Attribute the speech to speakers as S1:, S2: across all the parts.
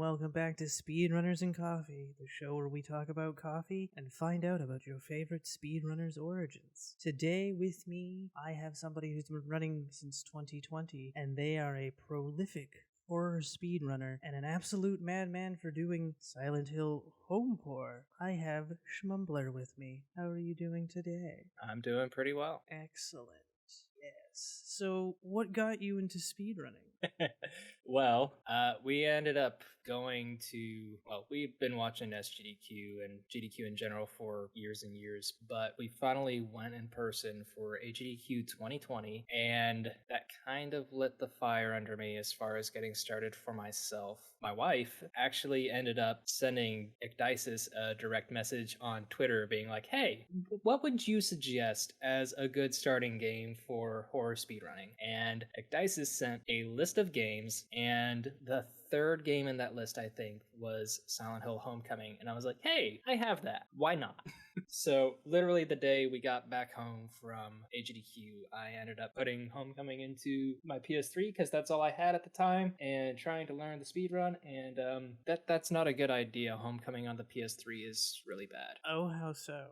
S1: welcome back to Speedrunners and Coffee, the show where we talk about coffee and find out about your favorite speedrunners' origins. Today with me, I have somebody who's been running since 2020, and they are a prolific horror speedrunner and an absolute madman for doing Silent Hill home pour. I have Shmumbler with me. How are you doing today?
S2: I'm doing pretty well.
S1: Excellent. Yes. So, what got you into speedrunning?
S2: Well, we ended up going to, we've been watching SGDQ and GDQ in general for years and years, but we finally went in person for AGDQ 2020, and that kind of lit the fire under me as far as getting started for myself. My wife actually ended up sending Ecdysis a direct message on Twitter being like, hey, what would you suggest as a good starting game for horror speedrunning? And Ecdysis sent a list of games, and the third game in that list, I think, was Silent Hill Homecoming. And I was like, hey, I have that. Why not? So literally the day we got back home from AGDQ, I ended up putting Homecoming into my PS3 because that's all I had at the time, and trying to learn the speedrun. And that's not a good idea. Homecoming on the PS3 is really bad.
S1: Oh, how so?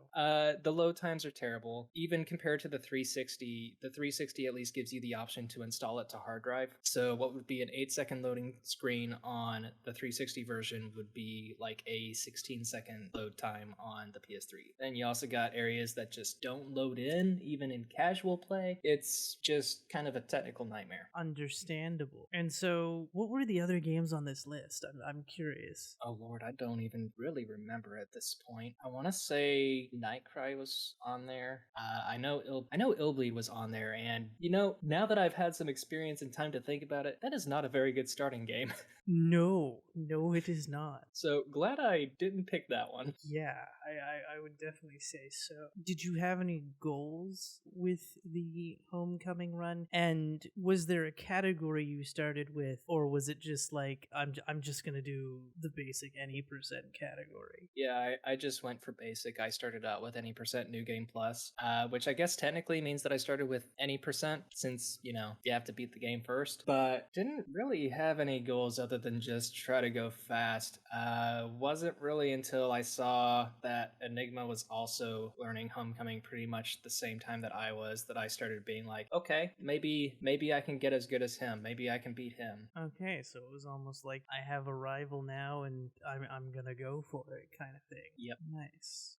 S2: The load times are terrible. Even compared to the 360, the 360 at least gives you the option to install it to hard drive. So what would be an 8-second loading screen on the 360 version would be like a 16-second load time on the PS3. Then you also got areas that just don't load in, even in casual play. It's just kind of a technical nightmare.
S1: Understandable. And so, what were the other games on this list? I'm curious.
S2: Oh lord, I don't even really remember at this point. I want to say Nightcry was on there. I know Illbleed was on there, and now that I've had some experience and time to think about it, that is not a very good starting game.
S1: No, it is not.
S2: So glad I didn't pick that one.
S1: Yeah, I would definitely say so. Did you have any goals with the Homecoming run? And was there a category you started with, or was it just like, I'm just gonna do the basic any percent category?
S2: Yeah, I just went for basic. I started out with any percent New Game Plus, which I guess technically means that I started with any percent since, you have to beat the game first, but didn't really have any goals other than just try to go fast. Wasn't really until I saw that Enigma was also learning Homecoming pretty much the same time that I was that I started being like, okay, maybe I can get as good as him. Maybe I can beat him.
S1: Okay, so it was almost like I have a rival now and I'm gonna go for it kind of thing.
S2: Yep.
S1: Nice.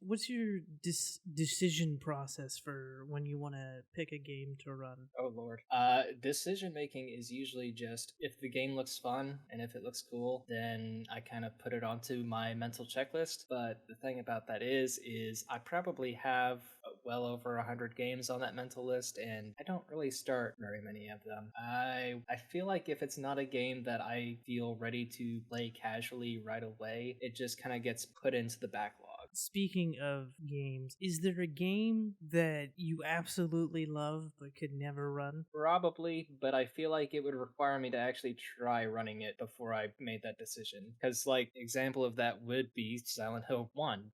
S1: What's your decision process for when you want to pick a game to run?
S2: Oh lord. Decision making is usually just if the game looks fun and if it looks cool, then I kind of put it onto my mental checklist. But the thing about that is I probably have well over 100 games on that mental list, and I don't really start very many of them. I feel like if it's not a game that I feel ready to play casually right away, it just kind of gets put into the backlog.
S1: Speaking of games, is there a game that you absolutely love but could never run?
S2: Probably, but I feel like it would require me to actually try running it before I made that decision. Because, example of that would be Silent Hill 1.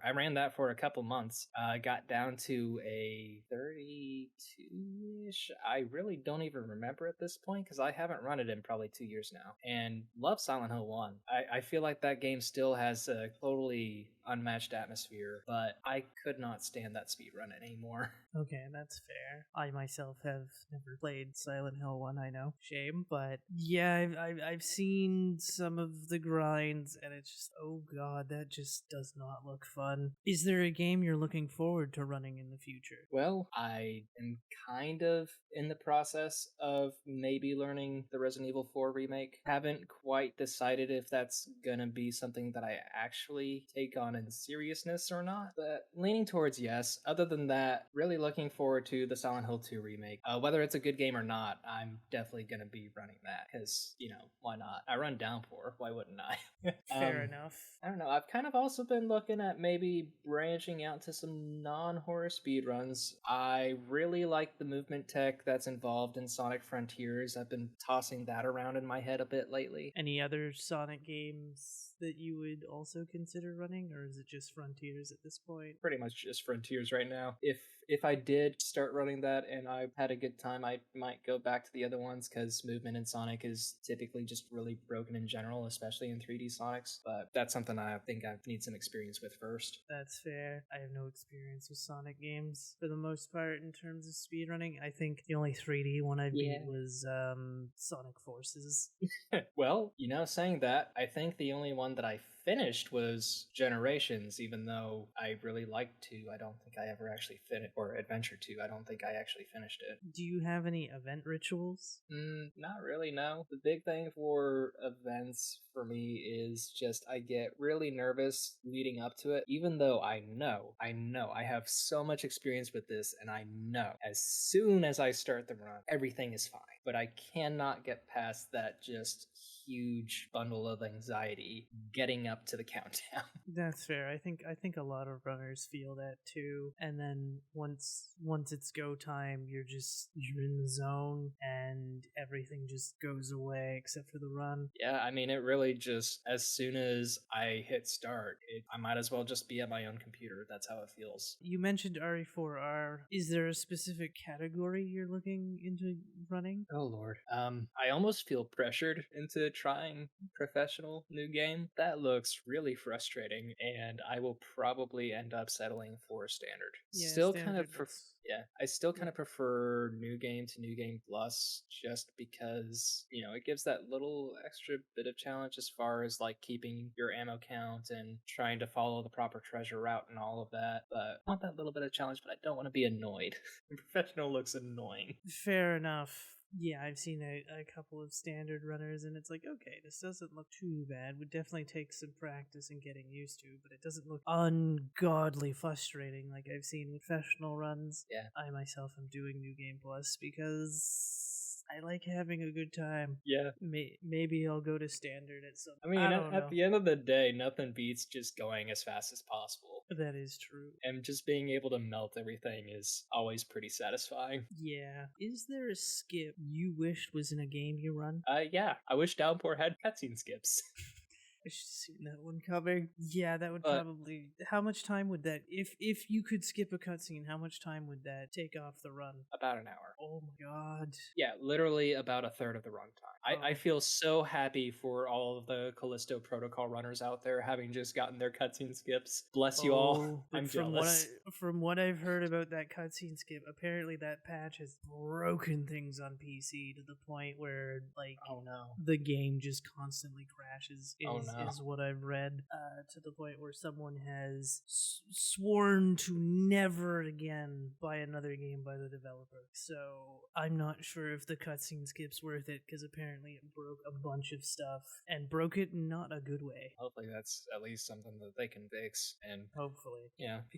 S2: I ran that for a couple months. Got down to a 32-ish. I really don't even remember at this point because I haven't run it in probably 2 years now. And love Silent Hill 1. I feel like that game still has a totally unmatched atmosphere, but I could not stand that speedrun anymore.
S1: Okay, that's fair. I myself have never played Silent Hill 1, I know. Shame, but yeah, I've seen some of the grinds, and it's just, oh god, that just does not look fun. Is there a game you're looking forward to running in the future?
S2: Well, I am kind of in the process of maybe learning the Resident Evil 4 remake. Haven't quite decided if that's gonna be something that I actually take on in seriousness or not, but leaning towards yes. Other than that, really looking forward to the Silent Hill 2 remake. Whether it's a good game or not, I'm definitely gonna be running that, because, why not? I run Downpour, why wouldn't I?
S1: Fair enough.
S2: I don't know, I've kind of also been looking at maybe branching out to some non-horror speedruns. I really like the movement tech that's involved in Sonic Frontiers. I've been tossing that around in my head a bit lately.
S1: Any other Sonic games that you would also consider running, or is it just Frontiers at this point?
S2: Pretty much just Frontiers right now. If if I did start running that and I had a good time, I might go back to the other ones because movement in Sonic is typically just really broken in general, especially in 3D Sonics. But that's something I think I need some experience with first.
S1: That's fair. I have no experience with Sonic games for the most part in terms of speedrunning. I think the only 3D one I beat was Sonic Forces.
S2: Well, saying that, I think the only one that I finished was Generations, even though I really liked 2. I don't think I ever actually finished, or Adventure 2. I don't think I actually finished it.
S1: Do you have any event rituals?
S2: Not really, no. The big thing for events for me is just I get really nervous leading up to it, even though I know I have so much experience with this, and I know as soon as I start the run, everything is fine. But I cannot get past that just huge bundle of anxiety getting up to the countdown.
S1: That's fair. I think a lot of runners feel that too. And then once it's go time, you're in the zone and everything just goes away except for the run.
S2: Yeah, I mean, it really just, as soon as I hit start, I might as well just be at my own computer. That's how it feels.
S1: You mentioned RE4R. Is there a specific category you're looking into running?
S2: Oh lord. I almost feel pressured into trying professional new game. That looks really frustrating, and I will probably end up settling for standard.
S1: Yeah,
S2: Still
S1: standard
S2: kind of I still kind
S1: yeah.
S2: of prefer New Game to New Game Plus just because, it gives that little extra bit of challenge as far as like keeping your ammo count and trying to follow the proper treasure route and all of that. But I want that little bit of challenge, but I don't want to be annoyed. Professional looks annoying.
S1: Fair enough. Yeah, I've seen a couple of standard runners, and it's like, okay, this doesn't look too bad. Would definitely take some practice and getting used to, but it doesn't look ungodly frustrating like I've seen with professional runs.
S2: Yeah.
S1: I myself am doing New Game Plus because I like having a good time.
S2: Yeah.
S1: Maybe I'll go to standard at some.
S2: I mean, at the end of the day, nothing beats just going as fast as possible.
S1: That is true.
S2: And just being able to melt everything is always pretty satisfying.
S1: Yeah. Is there a skip you wished was in a game you run?
S2: Yeah. I wish Downpour had cutscene skips.
S1: I should have seen that one coming. Yeah, that would probably. How much time would that? If you could skip a cutscene, how much time would that take off the run?
S2: About an hour.
S1: Oh my god.
S2: Yeah, literally about a third of the runtime. I feel so happy for all of the Callisto Protocol runners out there having just gotten their cutscene skips. Bless you all. I'm jealous.
S1: From what I've heard about that cutscene skip, apparently that patch has broken things on PC to the point where the game just constantly crashes. Is what I've read, to the point where someone has sworn to never again buy another game by the developer. So I'm not sure if the cutscene skip's worth it, because apparently it broke a bunch of stuff, and broke it in not a good way.
S2: Hopefully that's at least something that they can fix, and
S1: hopefully.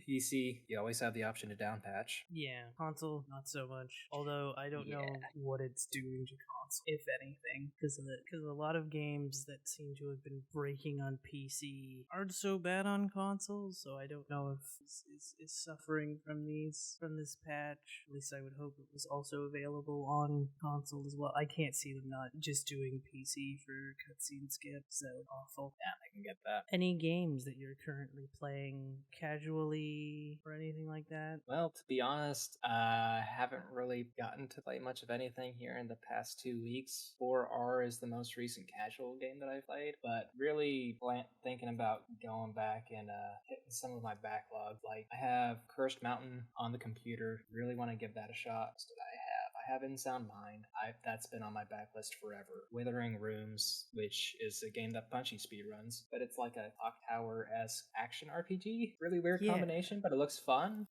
S2: PC, you always have the option to down patch.
S1: Yeah, console, not so much. Although I don't know what it's doing to console, if anything, because a lot of games that seem to have been breaking on PC aren't so bad on consoles, so I don't know if this is suffering from this patch. At least I would hope it was also available on console as well. I can't see them not just doing PC for cutscene skips. That would awful.
S2: Yeah, I can get that.
S1: Any games that you're currently playing casually or anything like that?
S2: Well, to be honest, I haven't really gotten to play much of anything here in the past 2 weeks. 4R is the most recent casual game that I played, but really thinking about going back and hitting some of my backlog. Like, I have Cursed Mountain on the computer. Really want to give that a shot. What did I have In Sound Mind. That's been on my backlist forever. Withering Rooms, which is a game that Punchy speedruns, but it's like a Clock Tower-esque action RPG. Really weird combination, but it looks fun.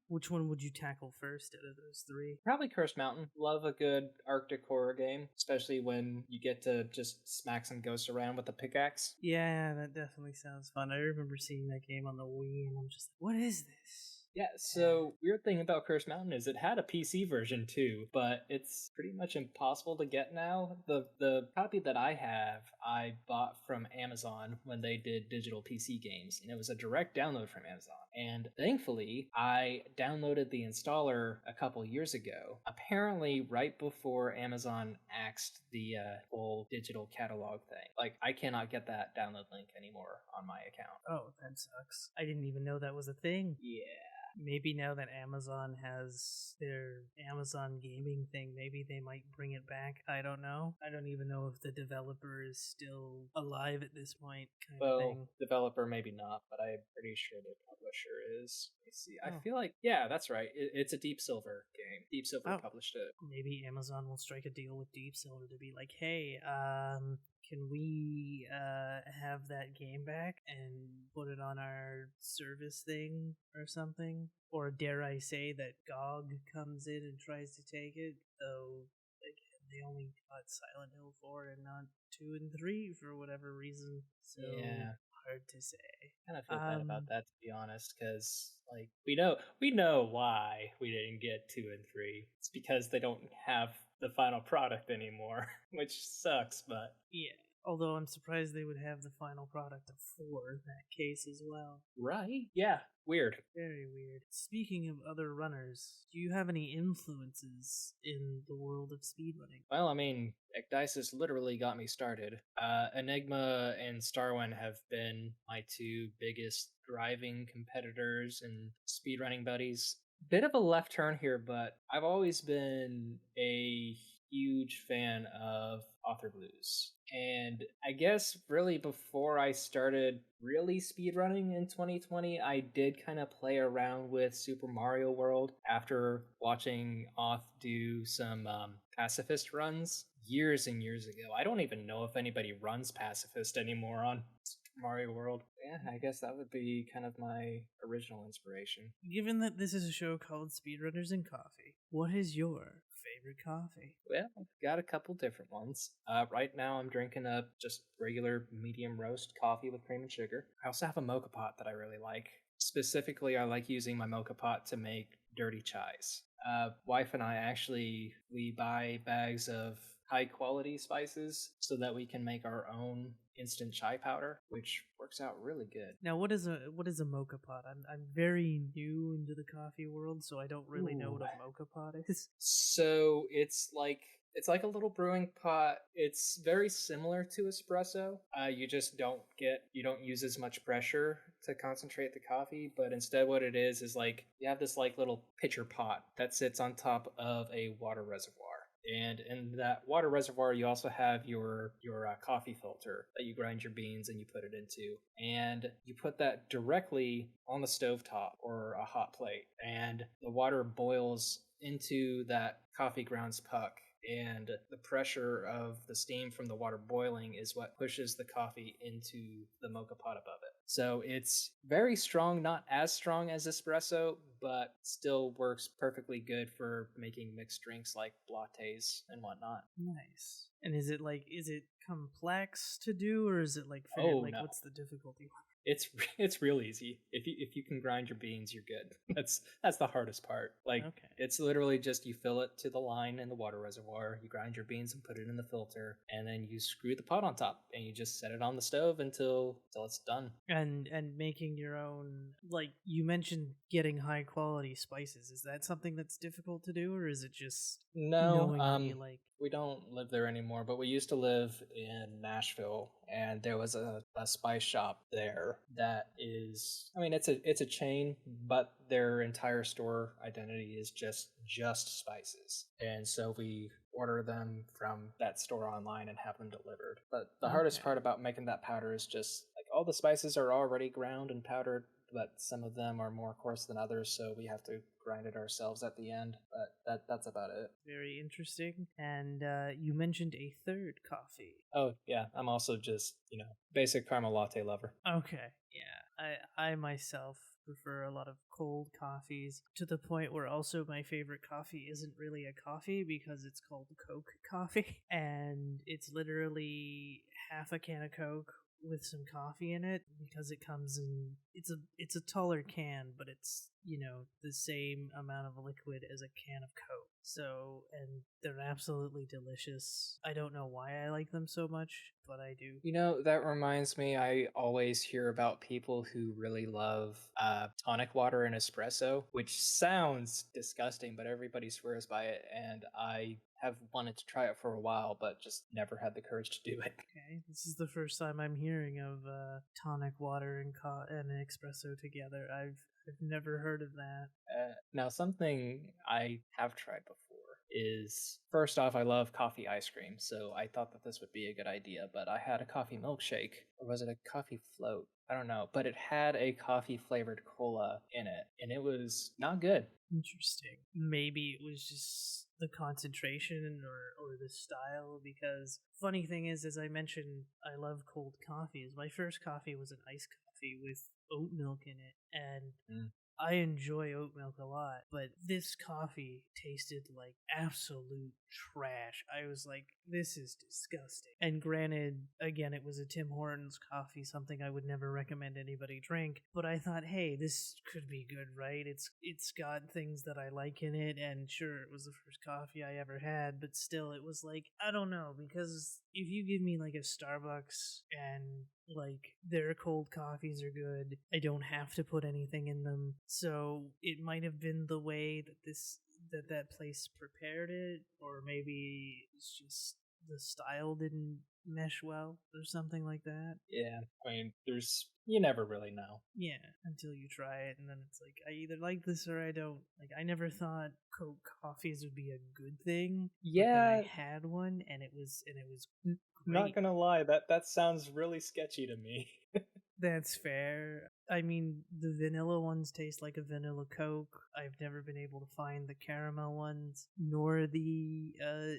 S1: Which one would you tackle first out of those three?
S2: Probably Cursed Mountain. Love a good Arctic horror game, especially when you get to just smack some ghosts around with a pickaxe.
S1: Yeah, that definitely sounds fun. I remember seeing that game on the Wii, and I'm just like, what is this?
S2: Yeah, so weird thing about Cursed Mountain is it had a PC version too, but it's pretty much impossible to get now. The copy that I have, I bought from Amazon when they did digital PC games, and it was a direct download from Amazon. And thankfully, I downloaded the installer a couple years ago, apparently right before Amazon axed the whole digital catalog thing. Like, I cannot get that download link anymore on my account.
S1: Oh, that sucks. I didn't even know that was a thing.
S2: Yeah.
S1: Maybe now that Amazon has their Amazon gaming thing, maybe they might bring it back. I don't know. I don't even know if the developer is still alive at this point, kind of
S2: Well,
S1: thing.
S2: developer maybe not, but I'm pretty sure the publisher is. Let me see. I
S1: Oh.
S2: feel like yeah, that's right. It's a Deep Silver game. Deep Silver
S1: Oh.
S2: published it.
S1: Maybe Amazon will strike a deal with Deep Silver to be like, hey, can we have that game back and put it on our service thing or something? Or dare I say that GOG comes in and tries to take it, though again, they only got Silent Hill 4 and not 2 and 3 for whatever reason. So
S2: Yeah.
S1: hard to say.
S2: Kind of feel bad about that, to be honest, because like we know why we didn't get 2 and 3. It's because they don't have the final product anymore, which sucks. But
S1: Yeah. Although I'm surprised they would have the final product of 4 in that case as well.
S2: right, yeah, weird.
S1: Very weird. Speaking of other runners, do you have any influences in the world of speedrunning?
S2: Well, I mean, Ecdysis literally got me started. Enigma and Starwind have been my two biggest driving competitors and speedrunning buddies. Bit of a left turn here, but I've always been a huge fan of Author Blues. And I guess really before I started really speedrunning in 2020, I did kind of play around with Super Mario World after watching Auth do some pacifist runs years and years ago. I don't even know if anybody runs pacifist anymore on Super Mario World. Yeah, I guess that would be kind of my original inspiration.
S1: Given that this is a show called Speedrunners and Coffee, what is your favorite coffee?
S2: Well, I've got a couple different ones. Right now, I'm drinking a just regular medium roast coffee with cream and sugar. I also have a mocha pot that I really like. Specifically, I like using my mocha pot to make dirty chais. Wife and I actually we buy bags of high quality spices so that we can make our own instant chai powder, which works out really good.
S1: Now, what is a mocha pot? I'm very new into the coffee world, so I don't really know what
S2: Ooh.
S1: a mocha pot is.
S2: So it's like a little brewing pot. It's very similar to espresso. You just you don't use as much pressure to concentrate the coffee, but instead what it is like you have this like little pitcher pot that sits on top of a water reservoir. And in that water reservoir, you also have your coffee filter that you grind your beans and you put it into, and you put that directly on the stovetop or a hot plate, and the water boils into that coffee grounds puck, and the pressure of the steam from the water boiling is what pushes the coffee into the mocha pot above it. So it's very strong, not as strong as espresso, but still works perfectly good for making mixed drinks like lattes and whatnot.
S1: Nice. And is it complex to do, or is it like
S2: Oh no,
S1: what's the difficulty?
S2: it's real easy. If you can grind your beans, you're good. That's the hardest part. Like
S1: Okay.
S2: it's literally just you fill it to the line in the water reservoir, you grind your beans and put it in the filter, and then you screw the pot on top and you just set it on the stove until it's done.
S1: And making your own, like you mentioned, getting high quality spices. Is that something that's difficult to do, or is it just
S2: No,
S1: knowing what you like?
S2: we don't live there anymore, but we used to live in Nashville, and there was a spice shop there that is, I mean, it's a chain, but their entire store identity is just spices, and so we order them from that store online and have them delivered. But the hardest
S1: Okay.
S2: part about making that powder is just like all the spices are already ground and powdered, but some of them are more coarse than others, so we have to grind it ourselves at the end. But that's about it.
S1: Very interesting. And you mentioned a third coffee.
S2: Oh yeah, I'm also just basic caramel latte lover.
S1: Okay. Yeah. I myself prefer a lot of cold coffees, to the point where also my favorite coffee isn't really a coffee because it's called Coke coffee. And it's literally half a can of Coke with some coffee in it, because it comes in it's a taller can, but it's the same amount of liquid as a can of Coke. So, and they're absolutely delicious. I don't know why I like them so much, but I do.
S2: That reminds me, I always hear about people who really love tonic water and espresso, which sounds disgusting, but everybody swears by it, and I have wanted to try it for a while, but just never had the courage to do it.
S1: Okay, this is the first time I'm hearing of tonic water and an espresso together. I've never heard of that.
S2: Now, something I have tried before is first off, I love coffee ice cream, so I thought that this would be a good idea. But I had a coffee milkshake, or was it a coffee float? I don't know, but it had a coffee flavored cola in it, and it was not good.
S1: Interesting. Maybe it was just the concentration or the style, because funny thing is, as I mentioned, I love cold coffees. My first coffee was an iced coffee with oat milk in it, and
S2: Mm.
S1: I enjoy oat milk a lot, but this coffee tasted like absolute trash. I was like, this is disgusting. And granted, again, it was a Tim Hortons coffee, something I would never recommend anybody drink, but I thought, hey, this could be good, right? It's got things that I like in it, and sure, it was the first coffee I ever had, but still it was like, I don't know, because if you give me like a Starbucks and like their cold coffees are good, I don't have to put anything in them. So it might have been the way that place prepared it, or maybe it's just the style didn't mesh well or something like that.
S2: Yeah, I mean, you never really know.
S1: Yeah, until you try it, and then it's like, I either like this or I don't. Like, I never thought Coke coffees would be a good thing, but then I
S2: Yeah,
S1: had one, and it was
S2: not
S1: great.
S2: gonna lie, that sounds really sketchy to me.
S1: That's fair. I mean, the vanilla ones taste like a vanilla Coke. I've never been able to find the caramel ones, nor the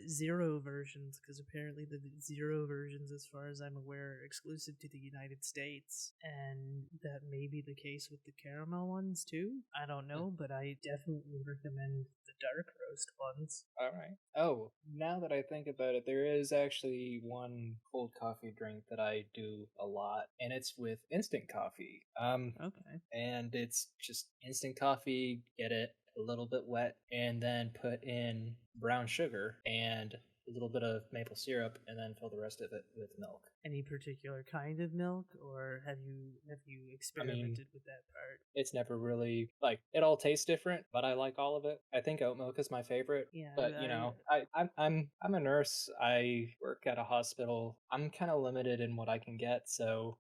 S1: zero versions, because apparently the zero versions, as far as I'm aware, are exclusive to the United States. And that may be the case with the caramel ones too. I don't know, but I definitely recommend the dark roast ones.
S2: All right. Oh, now that I think about it, there is actually one cold coffee drink that I do a lot, and it's with instant coffee.
S1: Okay.
S2: And it's just instant coffee, get it a little bit wet, and then put in brown sugar and a little bit of maple syrup, and then fill the rest of it with milk.
S1: Any particular kind of milk, or have you
S2: I mean,
S1: experimented with that part?
S2: it's never really like it all tastes different, but I like all of it. I think oat milk is my favorite.
S1: Yeah,
S2: But I'm a nurse. I work at a hospital. I'm kind of limited in what I can get, so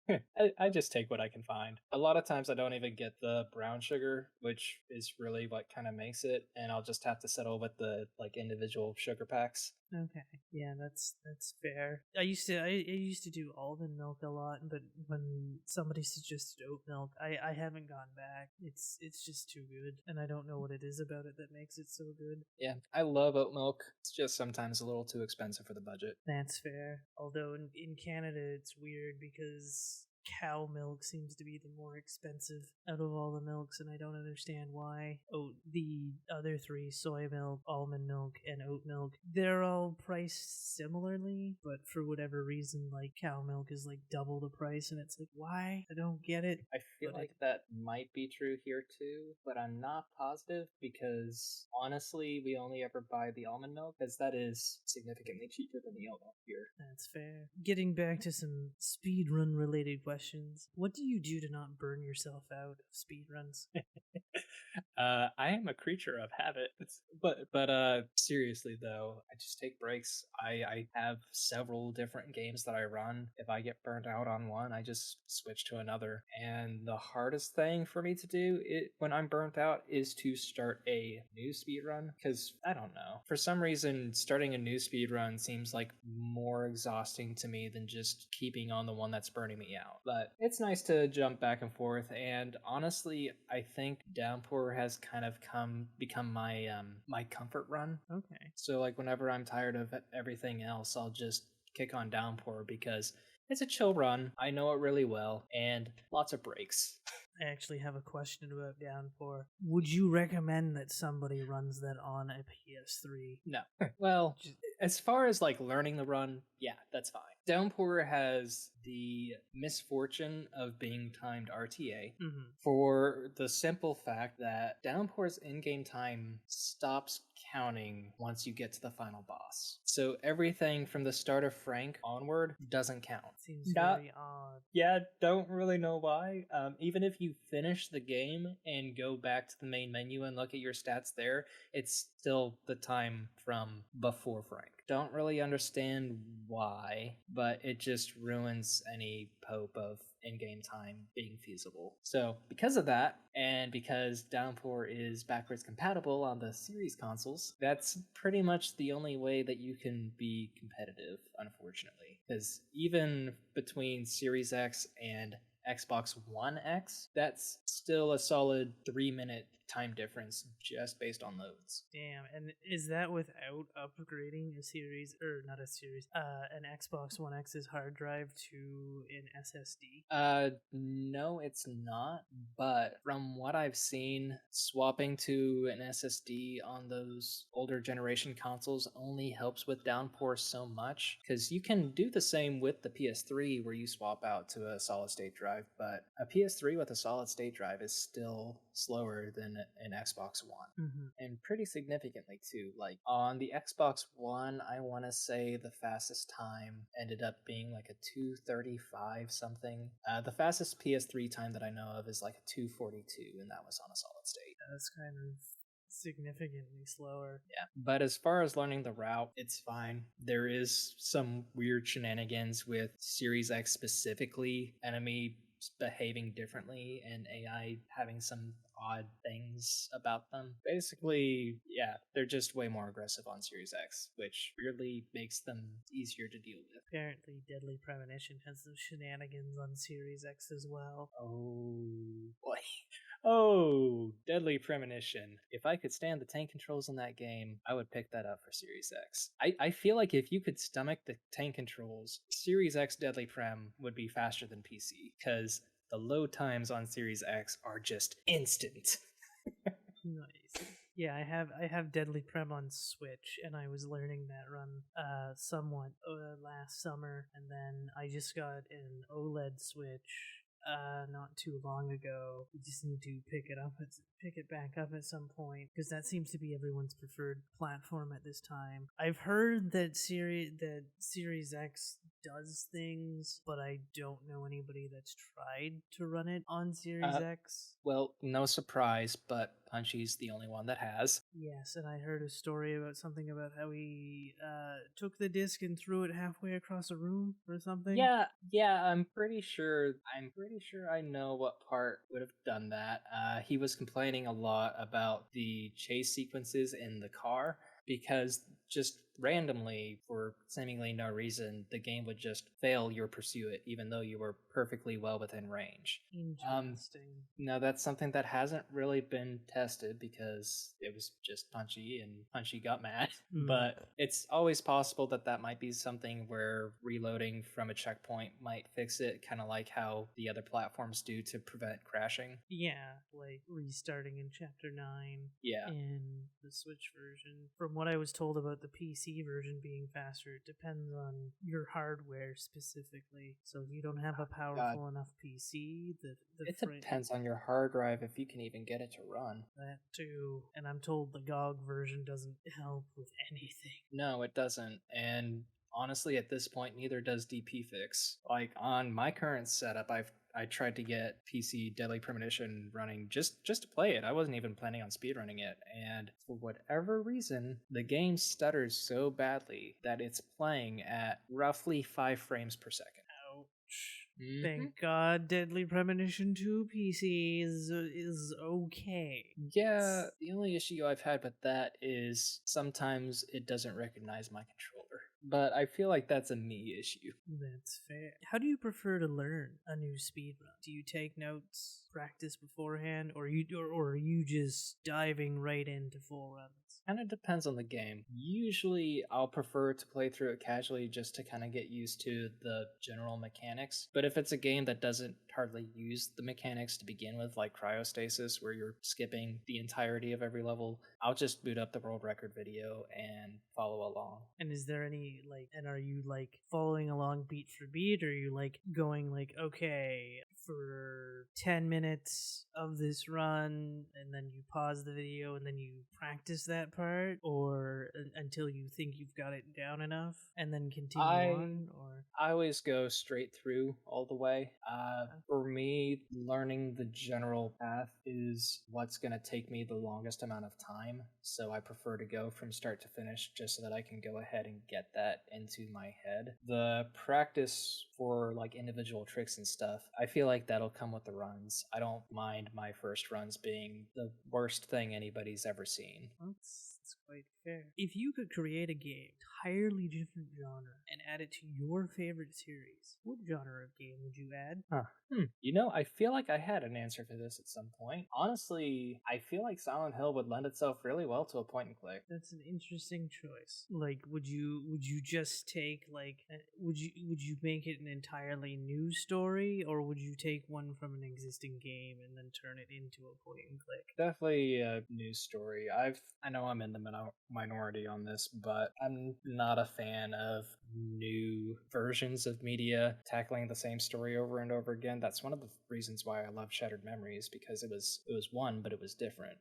S2: I just take what I can find. A lot of times I don't even get the brown sugar, which is really what kind of makes it, and I'll just have to settle with the like individual sugar packs.
S1: okay. Yeah, that's fair. I used to do almond milk a lot, but when somebody suggested oat milk, I haven't gone back. It's just too good, and I don't know what it is about it that makes it so good.
S2: Yeah, I love oat milk. It's just sometimes a little too expensive for the budget.
S1: That's fair. Although in Canada it's weird because cow milk seems to be the more expensive out of all the milks, and I don't understand why. Oh, the other three, soy milk, almond milk, and oat milk, they're all priced similarly, but for whatever reason, like cow milk is like double the price, and it's like, why? I don't get it.
S2: I feel
S1: But
S2: like that might be true here too, but I'm not positive because honestly, we only ever buy the almond milk because that is significantly cheaper than the oat milk here.
S1: That's fair. Getting back to some speedrun related questions, what do you do to not burn yourself out of speedruns?
S2: I am a creature of habit. But seriously though, I just take breaks. I have several different games that I run. If I get burnt out on one, I just switch to another. And the hardest thing for me to do when I'm burnt out is to start a new speed run because I don't know. For some reason, starting a new speed run seems like more exhausting to me than just keeping on the one that's burning me out. But it's nice to jump back and forth, and honestly, I think Downpour has kind of become my comfort run.
S1: Okay.
S2: So like whenever I'm tired of everything else, I'll just kick on Downpour because it's a chill run. I know it really well, and lots of breaks.
S1: I actually have a question about Downpour. Would you recommend that somebody runs that on a PS3?
S2: No. Well, as far as like learning the run, yeah, that's fine. Downpour has the misfortune of being timed RTA for the simple fact that Downpour's in-game time stops counting once you get to the final boss. So everything from the start of Frank onward doesn't count.
S1: Seems very odd.
S2: Yeah, don't really know why. Even if you finish the game and go back to the main menu and look at your stats there, it's still the time from before Frank. don't really understand why, but it just ruins any hope of in-game time being feasible. So because of that, and because Downpour is backwards compatible on the Series consoles, that's pretty much the only way that you can be competitive, unfortunately. Because even between Series X and Xbox One X, that's still a solid 3-minute time difference just based on loads.
S1: Damn, and is that without upgrading a series, or not a series, an Xbox One X's hard drive to an SSD?
S2: No, it's not. But from what I've seen, swapping to an SSD on those older generation consoles only helps with Downpour so much. Because you can do the same with the PS3 where you swap out to a solid state drive, but a PS3 with a solid state drive is still slower than an Xbox One. And pretty significantly too. Like on the Xbox One, I want to say the fastest time ended up being like a 235 something. The fastest PS3 time that I know of is like a 242, and that was on a solid state.
S1: That's kind of significantly slower.
S2: Yeah, but as far as learning the route, it's fine. There is some weird shenanigans with Series X specifically, enemy behaving differently and AI having some odd things about them. Basically, yeah, they're just way more aggressive on Series X, which weirdly makes them easier to deal with.
S1: Apparently, Deadly Premonition has some shenanigans on Series X as well.
S2: Oh boy. Oh, Deadly Premonition. If I could stand the tank controls in that game, I would pick that up for Series X. I feel like if you could stomach the tank controls, Series X Deadly Prem would be faster than PC, because the load times on Series X are just instant.
S1: Nice. Yeah, I have Deadly Prem on Switch, and I was learning that run somewhat last summer, and then I just got an OLED Switch not too long ago. We just need to pick it back up at some point, because that seems to be everyone's preferred platform at this time. I've heard that Series X does things, but I don't know anybody that's tried to run it on Series X.
S2: Well, no surprise, but Punchy's the only one that has.
S1: Yes, and I heard a story about something about how he took the disc and threw it halfway across a room or something.
S2: Yeah, I'm pretty sure I know what part would have done that. He was complaining a lot about the chase sequences in the car, because just randomly, for seemingly no reason, the game would just fail your pursuit even though you were perfectly well within range.
S1: Interesting.
S2: Now that's something that hasn't really been tested because it was just Punchy and Punchy got mad. But it's always possible that might be something where reloading from a checkpoint might fix it, kind of like how the other platforms do to prevent crashing.
S1: Yeah, like restarting in Chapter 9.
S2: Yeah.
S1: In the Switch version. From what I was told about the PC version being faster, it depends on your hardware specifically. So if you don't have a powerful enough PC,
S2: it depends on your hard drive if you can even get it to run.
S1: That too. And I'm told the GOG version doesn't help with anything.
S2: No, it doesn't. And honestly, at this point, neither does DPFix. Like on my current setup, I tried to get PC Deadly Premonition running just to play it. I wasn't even planning on speedrunning it, and for whatever reason, the game stutters so badly that it's playing at roughly 5 frames per second.
S1: Ouch. Thank God Deadly Premonition 2 PC is okay.
S2: Yeah, the only issue I've had with that is sometimes it doesn't recognize my controller. But I feel like that's a me issue.
S1: That's fair. How do you prefer to learn a new speedrun? Do you take notes, practice beforehand, or are you just diving right into full runs?
S2: Kind of depends on the game. Usually I'll prefer to play through it casually just to kind of get used to the general mechanics. But if it's a game that doesn't hardly use the mechanics to begin with, like Cryostasis, where you're skipping the entirety of every level, I'll just boot up the world record video and follow along.
S1: And is there any, are you following along beat for beat, or are you going okay, for 10 minutes of this run and then you pause the video and then you practice that part, or until you think you've got it down enough and then continue on, or
S2: I always go straight through all the way. For me, learning the general path is what's going to take me the longest amount of time. So I prefer to go from start to finish just so that I can go ahead and get that into my head. The practice for like individual tricks and stuff, I feel like that'll come with the runs. I don't mind my first runs being the worst thing anybody's ever seen.
S1: That's quite fair. If you could create a game, entirely different genre, and add it to your favorite series, what genre of game would you add?
S2: You know, I feel like I had an answer for this at some point. Honestly, I feel like Silent Hill would lend itself really well to a point and click.
S1: That's an interesting choice. Like, would you just take would you make it an entirely new story, or would you take one from an existing game and then turn it into a point and click?
S2: Definitely a news story. I know I'm in the minority on this, but I'm not a fan of new versions of media tackling the same story over and over again. That's one of the reasons why I love Shattered Memories, because it was one, but it was different.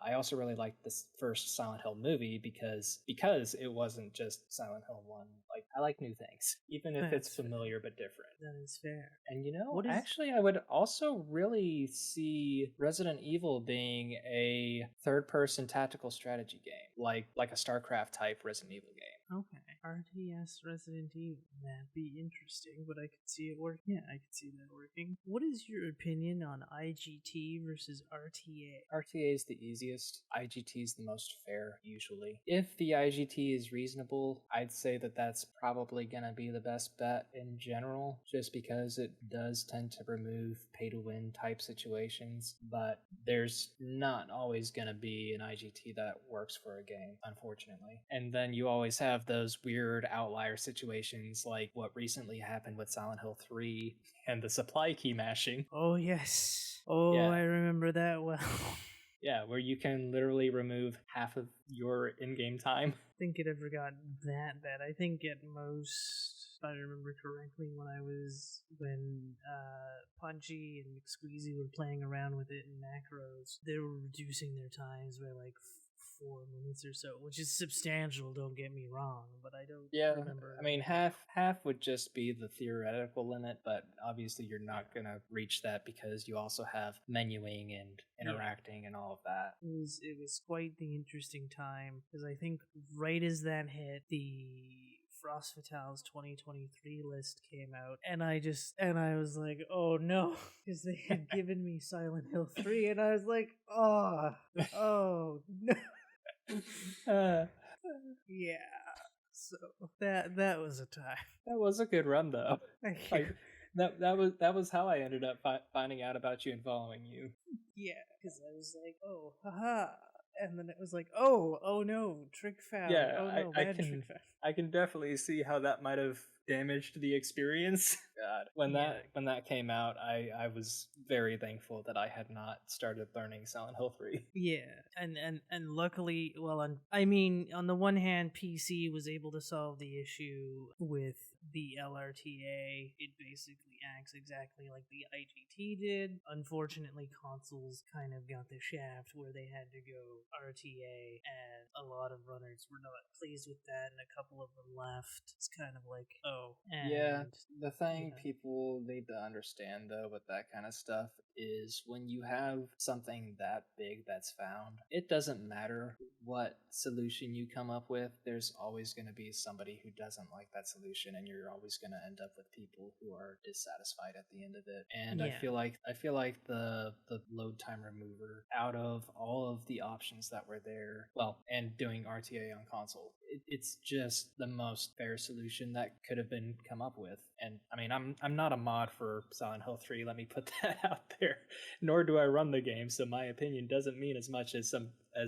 S2: I also really liked this first Silent Hill movie because it wasn't just Silent Hill 1. Like, I like new things, even if it's familiar but different.
S1: That is fair.
S2: And you know, actually, I would also really see Resident Evil being a third-person tactical strategy game, like a StarCraft type Resident Evil game.
S1: Okay. RTS Resident Evil. That'd be interesting, but I could see it work. Yeah, I could see that working. What is your opinion on IGT versus RTA?
S2: RTA is the easiest. IGT is the most fair, usually. If the IGT is reasonable, I'd say that that's probably gonna be the best bet in general, just because it does tend to remove pay-to-win type situations, but there's not always gonna be an IGT that works for a game, unfortunately. And then you always have those weird outlier situations like what recently happened with Silent Hill 3 and the supply key mashing.
S1: Oh, yes. Oh, yeah. I remember that well.
S2: Yeah, where you can literally remove half of your in-game time.
S1: I think it ever got that bad. I think at most, if I remember correctly, when Punchy and McSqueezy were playing around with it in macros, they were reducing their times by like 4 minutes or so, which is substantial, don't get me wrong, but I don't remember.
S2: I mean, half would just be the theoretical limit, but obviously you're not going to reach that because you also have menuing and interacting and all of that.
S1: It was quite the interesting time, because I think right as that hit, the Frost Fatale's 2023 list came out, and I was like, oh no, because they had given me Silent Hill 3, and I was like, oh no. Yeah, so that was a time.
S2: That was a good run, though. Like, that was how I ended up finding out about you and following you.
S1: Yeah, because I was like, oh, haha. And then it was like, oh no, trick found.
S2: Yeah,
S1: oh no, bad trick found.
S2: I can definitely see how that might have damaged the experience. God, when that came out, I was very thankful that I had not started learning Silent Hill 3.
S1: Yeah, and luckily, well, on the one hand, PC was able to solve the issue with the LRTA. It basically acts exactly like the IGT did. Unfortunately, consoles kind of got the shaft where they had to go RTA, and a lot of runners were not pleased with that, and a couple of them left. It's kind of like, oh. And,
S2: yeah, the thing people need to understand, though, with that kind of stuff is when you have something that big that's found, it doesn't matter what solution you come up with, there's always going to be somebody who doesn't like that solution, and you're always going to end up with people who are dissatisfied at the end of it. And I feel like the load time remover, out of all of the options that were there, well, and doing RTA on console, it's just the most fair solution that could have been come up with. And I mean, I'm not a mod for Silent Hill 3, let me put that out there, nor do I run the game, so my opinion doesn't mean as much as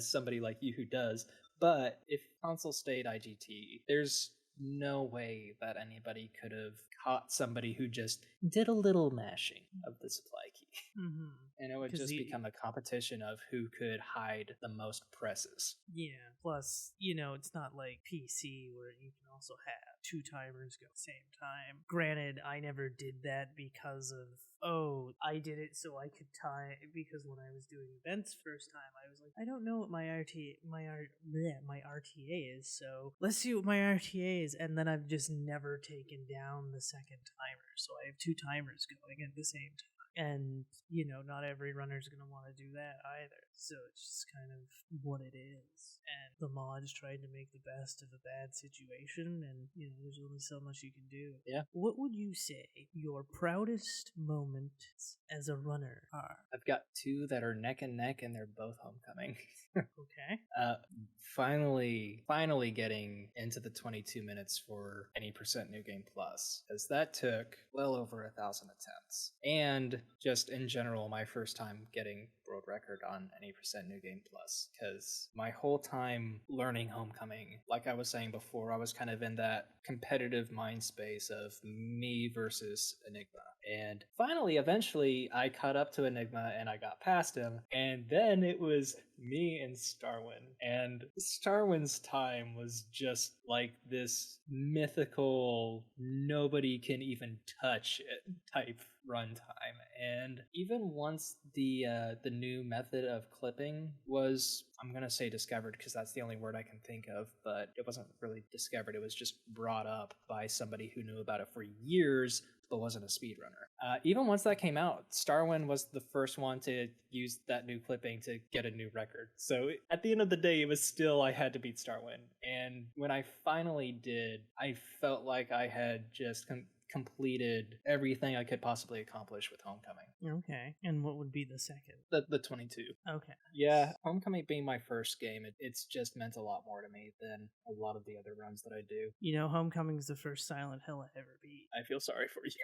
S2: somebody like you who does. But if console stayed IGT, there's no way that anybody could have caught somebody who just did a little mashing of the supply key.
S1: Mm-hmm.
S2: And it would just become a competition of who could hide the most presses.
S1: Yeah, plus, it's not like PC where you can also have 2 timers go at the same time. Granted, I never did that because of, oh, I did it so I could time, because when I was doing events first time, I was like, I don't know what my RTA is, so let's see what my RTA is, and then I've just never taken down the second timer, so I have 2 timers going at the same time. And, not every runner's going to want to do that either. So it's just kind of what it is. And the mods tried to make the best of a bad situation, and, there's only so much you can do.
S2: Yeah.
S1: What would you say your proudest moments as a runner are?
S2: I've got 2 that are neck and neck, and they're both Homecoming.
S1: Okay.
S2: Finally getting into the 22 minutes for any % New Game Plus, because that took well over 1,000 attempts. And just in general, my first time getting world record on any % New Game Plus, because my whole time learning Homecoming, like I was saying before, I was kind of in that competitive mind space of me versus Enigma. And finally, eventually, I caught up to Enigma and I got past him. And then it was me and Starwin. And Starwin's time was just like this mythical, nobody can even touch it type runtime. And even once the new method of clipping was, I'm gonna say discovered because that's the only word I can think of, but it wasn't really discovered, it was just brought up by somebody who knew about it for years but wasn't a speedrunner. Even once that came out, Starwin was the first one to use that new clipping to get a new record. So at the end of the day, it was still I had to beat Starwin. And when I finally did, I felt like I had just completed everything I could possibly accomplish with Homecoming.
S1: Okay. And what would be the second?
S2: The 22.
S1: Okay.
S2: Yeah, Homecoming being my first game, it's just meant a lot more to me than a lot of the other runs that I do.
S1: Homecoming's the first Silent Hill I ever beat.
S2: I feel sorry for you.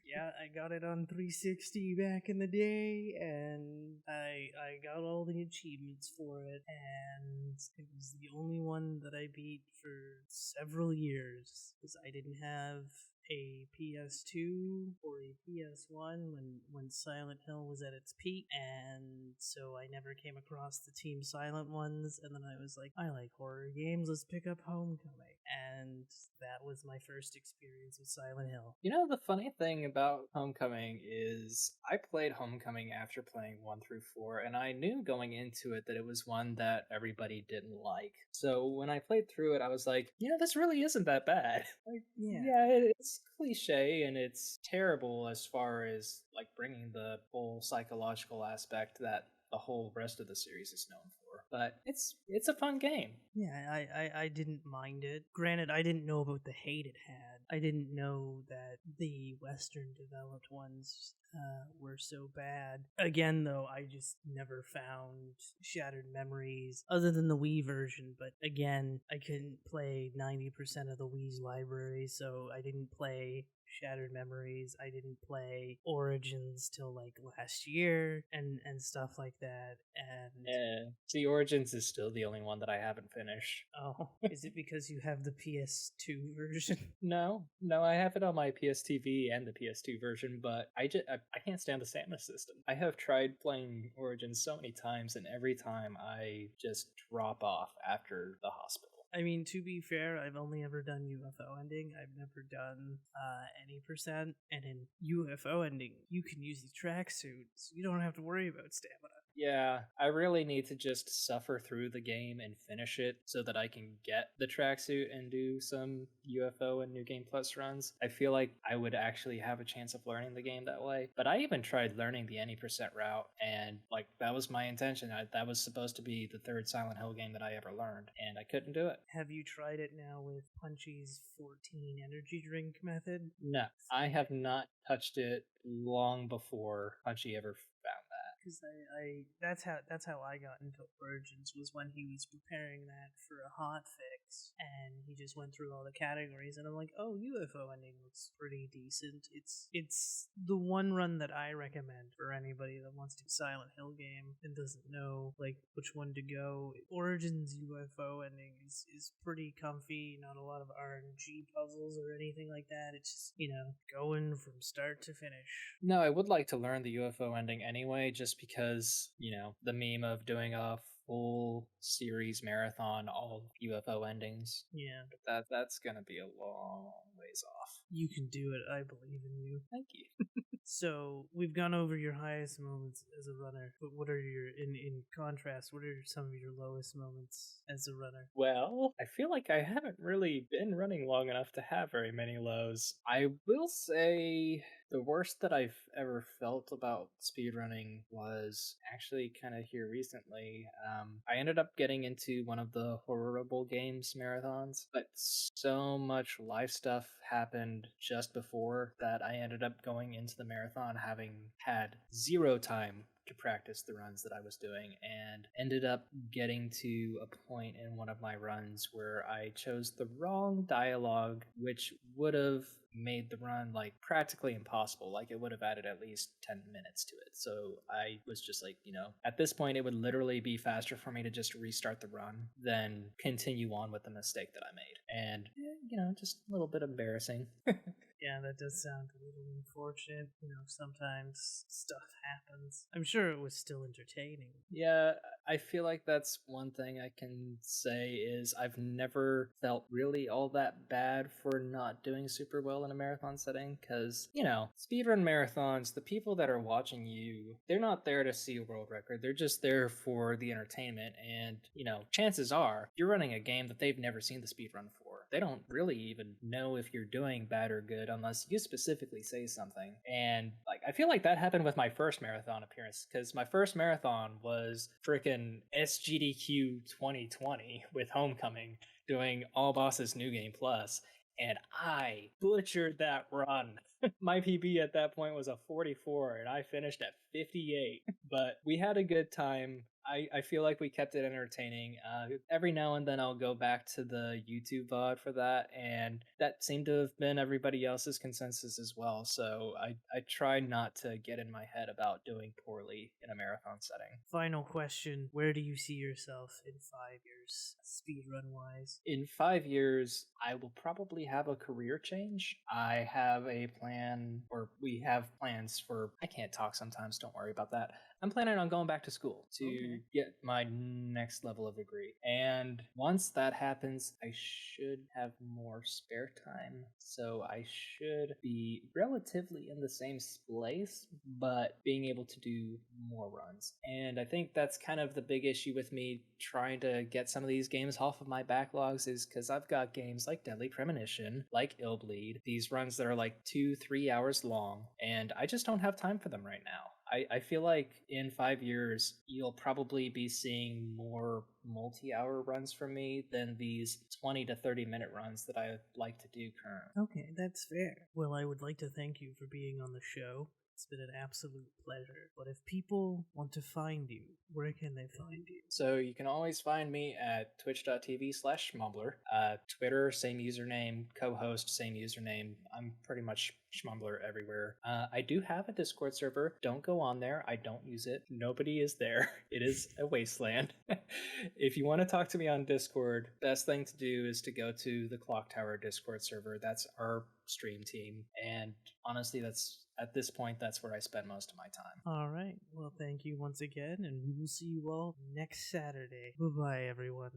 S1: Yeah, I got it on 360 back in the day, and I got all the achievements for it, and it was the only one that I beat for several years, because I didn't have a PS2 or a PS1 when Silent Hill was at its peak, and so I never came across the Team Silent ones, and then I was like, I like horror games, let's pick up Homecoming, and that was my first experience with Silent Hill.
S2: The funny thing about Homecoming is I played Homecoming after playing 1 through 4, and I knew going into it that it was one that everybody didn't like. So when I played through it, I was like, this really isn't that bad. It's cliche and it's terrible as far as like bringing the whole psychological aspect that the whole rest of the series is known for. But it's a fun game.
S1: Yeah, I didn't mind it. Granted, I didn't know about the hate it had. I didn't know that the Western developed ones were so bad. Again, though, I just never found Shattered Memories other than the Wii version. But again, I couldn't play 90% of the Wii's library, so I didn't play Shattered Memories. I didn't play Origins till like last year and stuff like that. And
S2: see, Origins is still the only one that I haven't finished.
S1: Oh, is it because you have the PS2 version?
S2: No, I have it on my PS TV and the PS2 version, but I can't stand the stamina system. I have tried playing Origins so many times, and every time I just drop off after the hospital.
S1: I mean, to be fair, I've only ever done UFO ending. I've never done any %. And in UFO ending, you can use the tracksuit, so you don't have to worry about stamina.
S2: Yeah, I really need to just suffer through the game and finish it so that I can get the tracksuit and do some UFO and New Game Plus runs. I feel like I would actually have a chance of learning the game that way. But I even tried learning the any % route, and like that was my intention. That was supposed to be the third Silent Hill game that I ever learned, and I couldn't do it.
S1: Have you tried it now with Punchy's 14 energy drink method?
S2: No, I have not touched it long before Punchy ever found that.
S1: Because that's how I got into Origins, was when he was preparing that for a hot fix, and he just went through all the categories, and I'm like, oh, UFO ending looks pretty decent. It's the one run that I recommend for anybody that wants to do Silent Hill game and doesn't know like which one to go. Origins UFO ending is pretty comfy, not a lot of RNG puzzles or anything like that. It's just, going from start to finish.
S2: No, I would like to learn the UFO ending anyway, just because, the meme of doing a full series marathon, all UFO endings.
S1: Yeah.
S2: But that's gonna be a long ways off.
S1: You can do it. I believe in you.
S2: Thank you.
S1: So we've gone over your highest moments as a runner, but what are your in contrast? What are some of your lowest moments as a runner?
S2: Well, I feel like I haven't really been running long enough to have very many lows. I will say the worst that I've ever felt about speedrunning was actually kind of here recently. I ended up getting into one of the horrible games marathons, but so much life stuff happened just before that I ended up going into the marathon having had zero time to practice the runs that I was doing, and ended up getting to a point in one of my runs where I chose the wrong dialogue, which would have made the run like practically impossible. Like it would have added at least 10 minutes to it. So I was just like, at this point it would literally be faster for me to just restart the run than continue on with the mistake that I made. And just a little bit embarrassing.
S1: Yeah, that does sound a little unfortunate. Sometimes stuff happens. I'm sure it was still entertaining.
S2: Yeah, I feel like that's one thing I can say is I've never felt really all that bad for not doing super well in a marathon setting, because, speedrun marathons, the people that are watching you, they're not there to see a world record. They're just there for the entertainment, and, chances are you're running a game that they've never seen the speedrun for. They don't really even know if you're doing bad or good unless you specifically say something. And I feel like that happened with my first marathon appearance, because my first marathon was freaking SGDQ 2020 with Homecoming doing All Bosses New Game Plus, and I butchered that run. My PB at that point was a 44 and I finished at 58, but we had a good time. I feel like we kept it entertaining. Every now and then I'll go back to the YouTube VOD for that, and that seemed to have been everybody else's consensus as well. So I try not to get in my head about doing poorly in a marathon setting.
S1: Final question: where do you see yourself in 5 years, speedrun wise?
S2: In 5 years, I will probably have a career change. I have a plan, or we have plans for. I can't talk sometimes. Don't worry about that. I'm planning on going back to school to get my next level of degree. And once that happens, I should have more spare time. So I should be relatively in the same place, but being able to do more runs. And I think that's kind of the big issue with me trying to get some of these games off of my backlogs, is because I've got games like Deadly Premonition, like Illbleed, these runs that are like 2-3 hours long, and I just don't have time for them right now. I feel like in 5 years, you'll probably be seeing more multi-hour runs from me than these 20 to 30-minute runs that I like to do currently.
S1: Okay, that's fair. Well, I would like to thank you for being on the show. It's been an absolute pleasure. But if people want to find you, where can they find you?
S2: So you can always find me at twitch.tv/Shmumbler. Twitter, same username. Co-host, same username. I'm pretty much Shmumbler everywhere. I do have a Discord server. Don't go on there. I don't use it. Nobody is there. It is a wasteland. If you want to talk to me on Discord, best thing to do is to go to the Clock Tower Discord server. That's our stream team. And honestly, at this point, that's where I spend most of my time.
S1: All right. Well, thank you once again, and we will see you all next Saturday. Bye-bye, everyone.